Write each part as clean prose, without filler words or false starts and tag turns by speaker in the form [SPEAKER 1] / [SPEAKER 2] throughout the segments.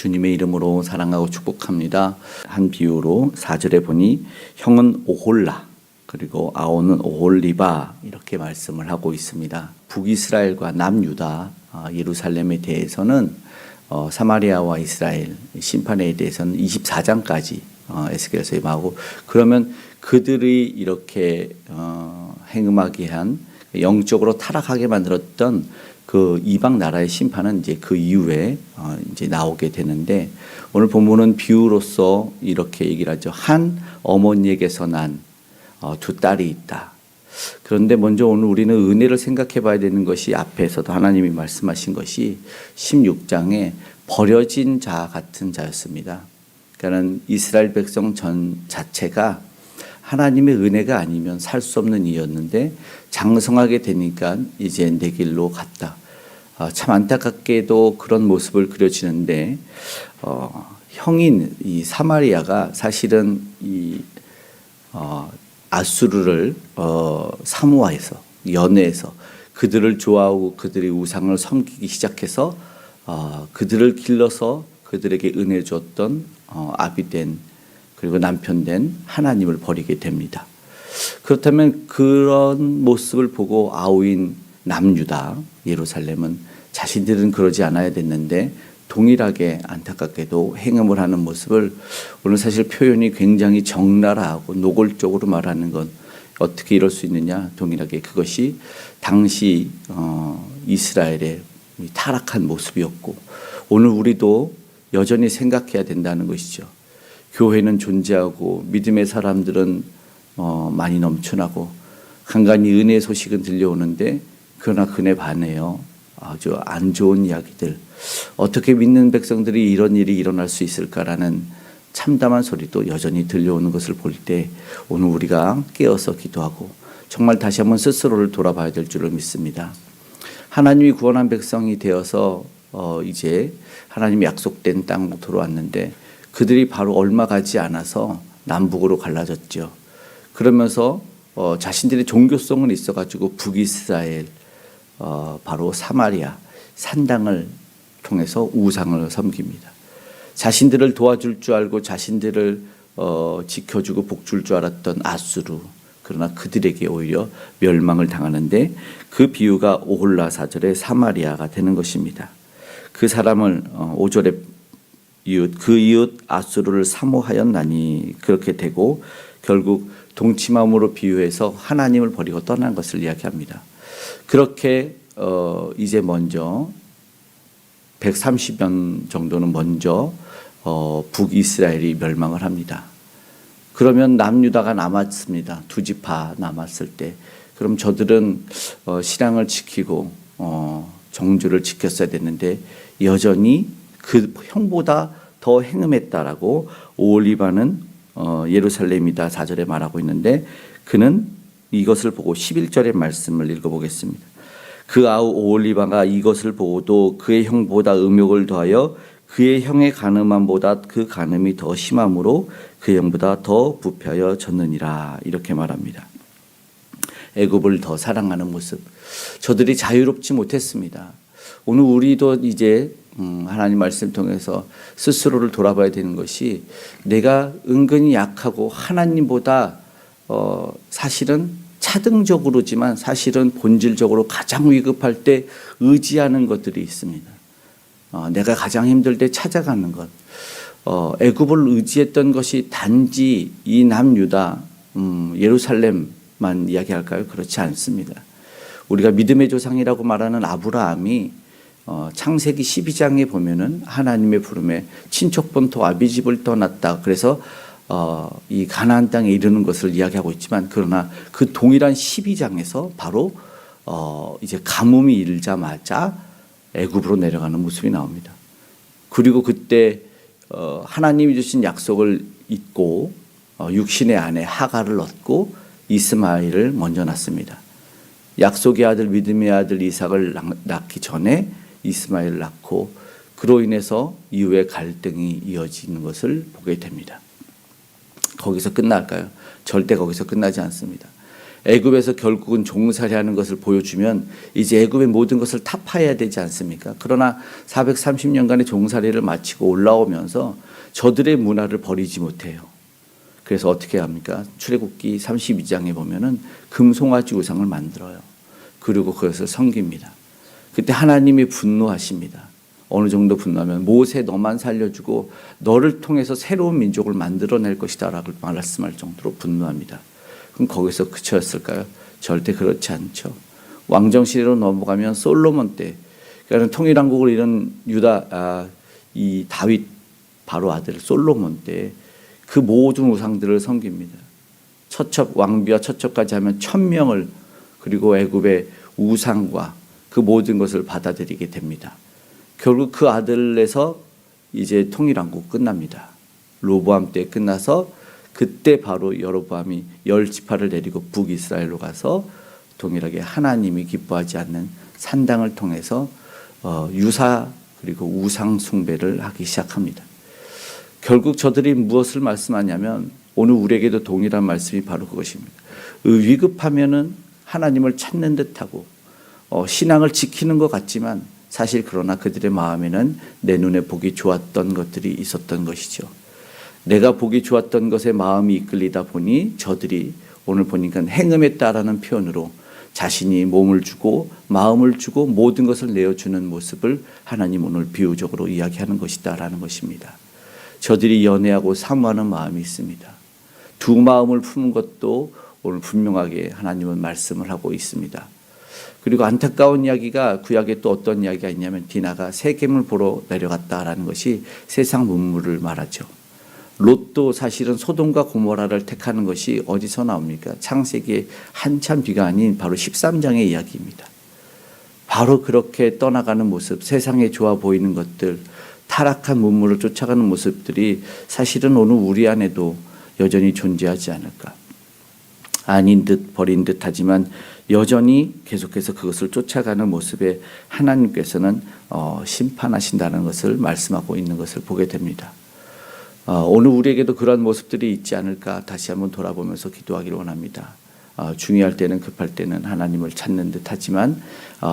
[SPEAKER 1] 주님의 이름으로 사랑하고 축복합니다. 한 비유로 4절에 보니 형은 오홀라 그리고 아오는 오홀리바 이렇게 말씀을 하고 있습니다. 북이스라엘과 남유다 예루살렘에 대해서는 사마리아와 이스라엘 심판에 대해서는 24장까지 에스겔서에 임하고, 그러면 그들이 이렇게 행음하게 한 영적으로 타락하게 만들었던 그 이방 나라의 심판은 이제 그 이후에 이제 나오게 되는데, 오늘 본문은 비유로서 이렇게 얘기를 하죠. 한 어머니에게서 난 두 딸이 있다. 그런데 먼저 오늘 우리는 은혜를 생각해 봐야 되는 것이, 앞에서도 하나님이 말씀하신 것이 16장에 버려진 자 같은 자였습니다. 그러니까 이스라엘 백성 전 자체가 하나님의 은혜가 아니면 살 수 없는 이였는데 장성하게 되니까 이제 내 길로 갔다. 참 안타깝게도 그런 모습을 그려지는데, 형인 이 사마리아가 사실은 이 아수르를 사모해서 연애해서 그들을 좋아하고 그들의 우상을 섬기기 시작해서 그들을 길러서 그들에게 은혜 줬던 아비된 그리고 남편된 하나님을 버리게 됩니다. 그렇다면 그런 모습을 보고 아우인 남유다 예루살렘은 자신들은 그러지 않아야 됐는데 동일하게 안타깝게도 행음을 하는 모습을, 오늘 사실 표현이 굉장히 적나라하고 노골적으로 말하는 건 어떻게 이럴 수 있느냐, 동일하게 그것이 당시 이스라엘의 타락한 모습이었고, 오늘 우리도 여전히 생각해야 된다는 것이죠. 교회는 존재하고 믿음의 사람들은 많이 넘쳐나고 간간히 은혜의 소식은 들려오는데, 그러나 그네 반해요 아주 안 좋은 이야기들, 어떻게 믿는 백성들이 이런 일이 일어날 수 있을까라는 참담한 소리도 여전히 들려오는 것을 볼 때, 오늘 우리가 깨어서 기도하고 정말 다시 한번 스스로를 돌아봐야 될 줄을 믿습니다. 하나님이 구원한 백성이 되어서 이제 하나님이 약속된 땅으로 들어왔는데, 그들이 바로 얼마 가지 않아서 남북으로 갈라졌죠. 그러면서 자신들의 종교성은 있어가지고 북이스라엘, 바로 사마리아 산당을 통해서 우상을 섬깁니다. 자신들을 도와줄 줄 알고 자신들을 지켜주고 복줄 줄 알았던 아수르, 그러나 그들에게 오히려 멸망을 당하는데, 그 비유가 오홀라 4절의 사마리아가 되는 것입니다. 그 사람을 5절에 그 이웃 아수르를 사모하였나니, 그렇게 되고 결국 동침함으로 비유해서 하나님을 버리고 떠난 것을 이야기합니다. 그렇게 이제 먼저 130년 정도는 먼저 북이스라엘이 멸망을 합니다. 그러면 남유다가 남았습니다. 두 지파 남았을 때, 그럼 저들은 신앙을 지키고 정주를 지켰어야 됐는데 여전히 그 형보다 더 행음했다라고 오홀리바는 예루살렘이다 4절에 말하고 있는데, 그는 이것을 보고 11절의 말씀을 읽어보겠습니다. 그 아우 오홀리바가 이것을 보고도 그의 형보다 음욕을 더하여 그의 형의 간음함보다 그 간음이 더 심함으로 그 형보다 더 부패하여 졌느니라, 이렇게 말합니다. 애굽을 더 사랑하는 모습, 저들이 자유롭지 못했습니다. 오늘 우리도 이제 하나님 말씀 통해서 스스로를 돌아봐야 되는 것이, 내가 은근히 약하고 하나님보다 사실은 차등적으로지만 사실은 본질적으로 가장 위급할 때 의지하는 것들이 있습니다. 내가 가장 힘들 때 찾아가는 것, 애굽을 의지했던 것이 단지 이 남유다 예루살렘만 이야기할까요? 그렇지 않습니다. 우리가 믿음의 조상이라고 말하는 아브라함이 창세기 12장에 보면은 하나님의 부름에 친척 본토 아비집을 떠났다, 그래서 이 가나안 땅에 이르는 것을 이야기하고 있지만, 그러나 그 동일한 12장에서 바로 이제 가뭄이 일자마자 애굽으로 내려가는 모습이 나옵니다. 그리고 그때 하나님이 주신 약속을 잊고 육신의 아내 하갈을 얻고 이스마엘을 먼저 낳습니다. 약속의 아들 믿음의 아들 이삭을 낳기 전에 이스마엘을 낳고, 그로 인해서 이후에 갈등이 이어지는 것을 보게 됩니다. 거기서 끝날까요? 절대 거기서 끝나지 않습니다. 애굽에서 결국은 종살이하는 것을 보여주면 이제 애굽의 모든 것을 타파해야 되지 않습니까? 그러나 430년간의 종살이를 마치고 올라오면서 저들의 문화를 버리지 못해요. 그래서 어떻게 합니까? 출애굽기 32장에 보면은 금송아지 우상을 만들어요. 그리고 그것을 섬깁니다. 그때 하나님이 분노하십니다. 어느 정도 분노하면 모세 너만 살려주고 너를 통해서 새로운 민족을 만들어낼 것이다 라고 말씀할 정도로 분노합니다. 그럼 거기서 그쳤을까요? 절대 그렇지 않죠. 왕정시대로 넘어가면 솔로몬 때, 그러니까 통일왕국을 이룬 이 다윗 바로 아들 솔로몬 때 그 모든 우상들을 섬깁니다. 처첩 왕비와 처첩까지 하면 1000명을, 그리고 애굽의 우상과 그 모든 것을 받아들이게 됩니다. 결국 그 아들에서 이제 통일왕국 끝납니다. 로보암 때 끝나서 그때 바로 여로보암이 10지파를 내리고 북이스라엘로 가서 동일하게 하나님이 기뻐하지 않는 산당을 통해서 유사 그리고 우상 숭배를 하기 시작합니다. 결국 저들이 무엇을 말씀하냐면 오늘 우리에게도 동일한 말씀이 바로 그것입니다. 위급하면은 하나님을 찾는 듯하고 신앙을 지키는 것 같지만 사실 그러나 그들의 마음에는 내 눈에 보기 좋았던 것들이 있었던 것이죠. 내가 보기 좋았던 것에 마음이 이끌리다 보니 저들이 오늘 보니까 행음했다라는 표현으로 자신이 몸을 주고 마음을 주고 모든 것을 내어주는 모습을 하나님 오늘 비유적으로 이야기하는 것이다라는 것입니다. 저들이 연애하고 사모하는 마음이 있습니다. 두 마음을 품은 것도 오늘 분명하게 하나님은 말씀을 하고 있습니다. 그리고 안타까운 이야기가 구약에 또 어떤 이야기가 있냐면 디나가 세겜을 보러 내려갔다라는 것이 세상 문물을 말하죠. 롯도 사실은 소돔과 고모라를 택하는 것이 어디서 나옵니까? 창세기에 한참 뒤가 아닌 바로 13장의 이야기입니다. 바로 그렇게 떠나가는 모습, 세상에 좋아 보이는 것들, 타락한 문물을 쫓아가는 모습들이 사실은 오늘 우리 안에도 여전히 존재하지 않을까. 아닌 듯 버린 듯 하지만 여전히 계속해서 그것을 쫓아가는 모습에 하나님께서는 심판하신다는 것을 말씀하고 있는 것을 보게 됩니다. 오늘 우리에게도 그런 모습들이 있지 않을까 다시 한번 돌아보면서 기도하기를 원합니다. 중요할 때는 급할 때는 하나님을 찾는 듯 하지만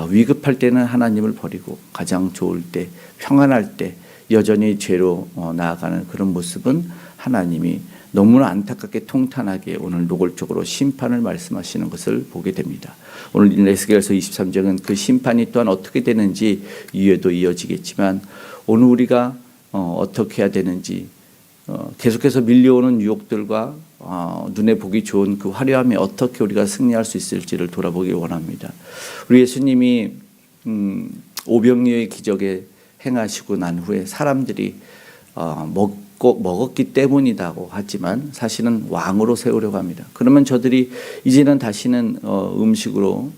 [SPEAKER 1] 위급할 때는 하나님을 버리고 가장 좋을 때 평안할 때 여전히 죄로 나아가는 그런 모습은 하나님이 너무나 안타깝게 통탄하게 오늘 노골적으로 심판을 말씀하시는 것을 보게 됩니다. 오늘 에스겔서 23장은 그 심판이 또한 어떻게 되는지 이후에도 이어지겠지만 오늘 우리가 어떻게 해야 되는지 계속해서 밀려오는 유혹들과 눈에 보기 좋은 그 화려함에 어떻게 우리가 승리할 수 있을지를 돌아보기 원합니다. 우리 예수님이 오병이어의 기적에 행하시고 난 후에 사람들이 먹었기 때문이라고 하지만 사실은 왕으로 세우려고 합니다. 그러면 저들이 이제는 다시는 음식으로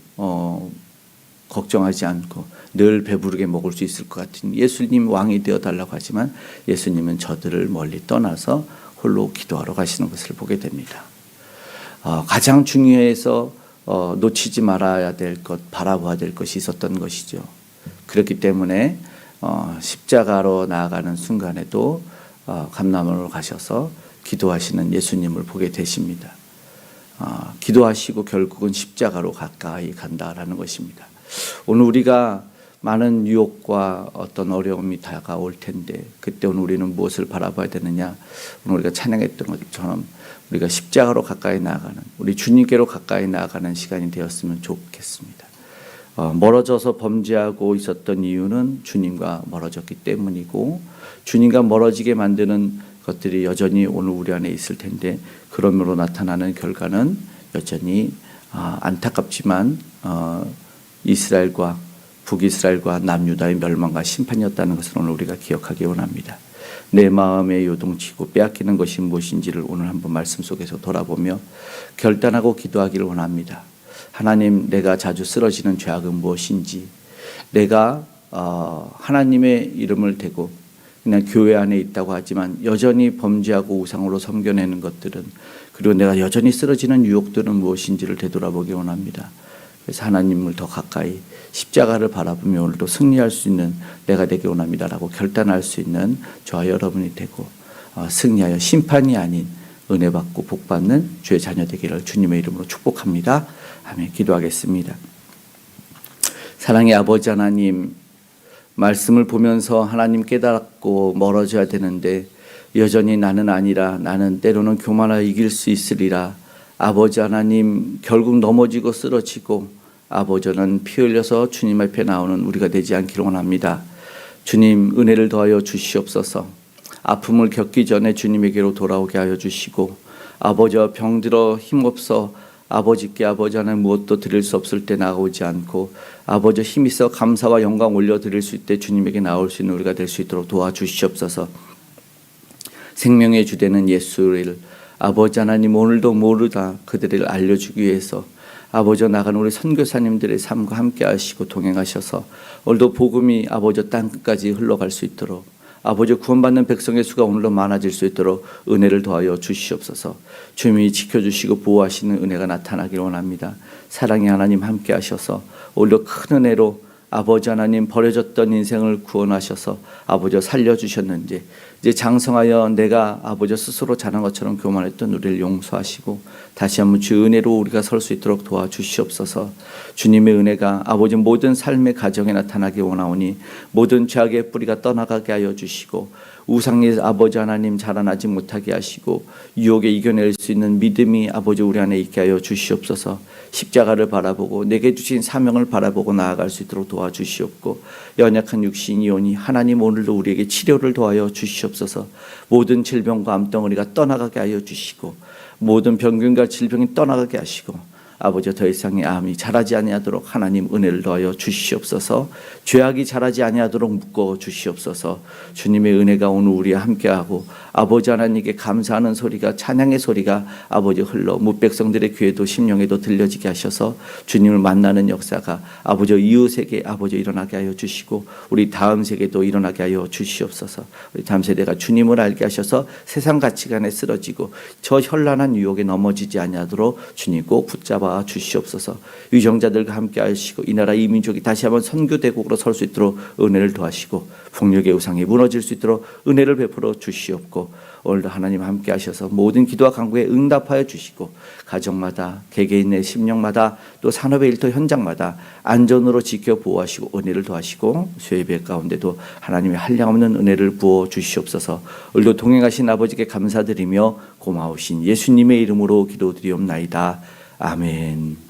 [SPEAKER 1] 걱정하지 않고 늘 배부르게 먹을 수 있을 것 같은 예수님 왕이 되어달라고 하지만 예수님은 저들을 멀리 떠나서 홀로 기도하러 가시는 것을 보게 됩니다. 가장 중요해서 놓치지 말아야 될 것, 바라봐야 될 것이 있었던 것이죠. 그렇기 때문에 십자가로 나아가는 순간에도 감람으로 가셔서 기도하시는 예수님을 보게 되십니다. 기도하시고 결국은 십자가로 가까이 간다라는 것입니다. 오늘 우리가 많은 유혹과 어떤 어려움이 다가올 텐데 그때 오늘 우리는 무엇을 바라봐야 되느냐? 오늘 우리가 찬양했던 것처럼 우리가 십자가로 가까이 나아가는 우리 주님께로 가까이 나아가는 시간이 되었으면 좋겠습니다. 멀어져서 범죄하고 있었던 이유는 주님과 멀어졌기 때문이고 주님과 멀어지게 만드는 것들이 여전히 오늘 우리 안에 있을 텐데 그러므로 나타나는 결과는 여전히 안타깝지만 이스라엘과 북이스라엘과 남유다의 멸망과 심판이었다는 것을 오늘 우리가 기억하기 원합니다. 내 마음에 요동치고 빼앗기는 것이 무엇인지를 오늘 한번 말씀 속에서 돌아보며 결단하고 기도하기를 원합니다. 하나님, 내가 자주 쓰러지는 죄악은 무엇인지, 내가 하나님의 이름을 대고 그냥 교회 안에 있다고 하지만 여전히 범죄하고 우상으로 섬겨내는 것들은, 그리고 내가 여전히 쓰러지는 유혹들은 무엇인지를 되돌아보기 원합니다. 그래서 하나님을 더 가까이 십자가를 바라보며 오늘도 승리할 수 있는 내가 되기 원합니다라고 결단할 수 있는 저와 여러분이 되고 승리하여 심판이 아닌 은혜 받고 복 받는 주의 자녀 되기를 주님의 이름으로 축복합니다. 아멘. 기도하겠습니다. 사랑의 아버지 하나님, 말씀을 보면서 하나님 깨닫고 멀어져야 되는데 여전히 나는 아니라 나는 때로는 교만하여 이길 수 있으리라. 아버지 하나님, 결국 넘어지고 쓰러지고 아버지는 피 흘려서 주님 앞에 나오는 우리가 되지 않기를 원합니다. 주님, 은혜를 더하여 주시옵소서. 아픔을 겪기 전에 주님에게로 돌아오게 하여 주시고, 아버지와 병들어 힘없어 아버지께 아버지 하나님 무엇도 드릴 수 없을 때 나오지 않고 아버지 힘 있어 감사와 영광 올려드릴 수 있을 때 주님에게 나올 수 있는 우리가 될 수 있도록 도와주시옵소서. 생명의 주되는 예수를 아버지 하나님 오늘도 모르다 그들을 알려주기 위해서 아버지 나가는 우리 선교사님들의 삶과 함께 하시고 동행하셔서 오늘도 복음이 아버지 땅끝까지 흘러갈 수 있도록 아버지 구원받는 백성의 수가 오늘도 많아질 수 있도록 은혜를 더하여 주시옵소서. 주님이 지켜주시고 보호하시는 은혜가 나타나기를 원합니다. 사랑의 하나님 함께 하셔서 오늘도 큰 은혜로 아버지 하나님 버려졌던 인생을 구원하셔서 아버지 살려주셨는지 이제 장성하여 내가 아버지 스스로 잘한 것처럼 교만했던 우리를 용서하시고 다시 한번 주 은혜로 우리가 설 수 있도록 도와주시옵소서. 주님의 은혜가 아버지 모든 삶의 가정에 나타나기 원하오니 모든 죄악의 뿌리가 떠나가게 하여 주시고 우상의 아버지 하나님 자라나지 못하게 하시고 유혹에 이겨낼 수 있는 믿음이 아버지 우리 안에 있게 하여 주시옵소서. 십자가를 바라보고 내게 주신 사명을 바라보고 나아갈 수 있도록 도와주시옵고 연약한 육신이 오니 하나님 오늘도 우리에게 치료를 도하여 주시옵소서. 모든 질병과 암덩어리가 떠나가게 하여 주시고 모든 병균과 질병이 떠나가게 하시고 아버지 더 이상의 암이 자라지 아니하도록 하나님 은혜를 더하여 주시옵소서. 죄악이 자라지 아니하도록 묶어 주시옵소서. 주님의 은혜가 오늘 우리와 함께하고 아버지 하나님께 감사하는 소리가 찬양의 소리가 아버지 흘러 뭇백성들의 귀에도 심령에도 들려지게 하셔서 주님을 만나는 역사가 아버지 이웃에게 아버지 일어나게 하여 주시고 우리 다음 세계도 일어나게 하여 주시옵소서. 우리 다음 세대가 주님을 알게 하셔서 세상 가치관에 쓰러지고 저 현란한 유혹에 넘어지지 아니하도록 주님 꼭 붙잡아 주시옵소서. 위정자들과 함께 하시고 이 나라 이 민족이 다시 한번 선교대국으로 설 수 있도록 은혜를 더하시고 폭력의 우상이 무너질 수 있도록 은혜를 베풀어 주시옵고 오늘도 하나님 함께 하셔서 모든 기도와 간구에 응답하여 주시고 가정마다 개개인의 심령마다 또 산업의 일터 현장마다 안전으로 지켜 보호하시고 은혜를 더하시고 수요예배 가운데도 하나님의 한량없는 은혜를 부어 주시옵소서. 오늘도 동행하신 아버지께 감사드리며 고마우신 예수님의 이름으로 기도드리옵나이다. 아멘.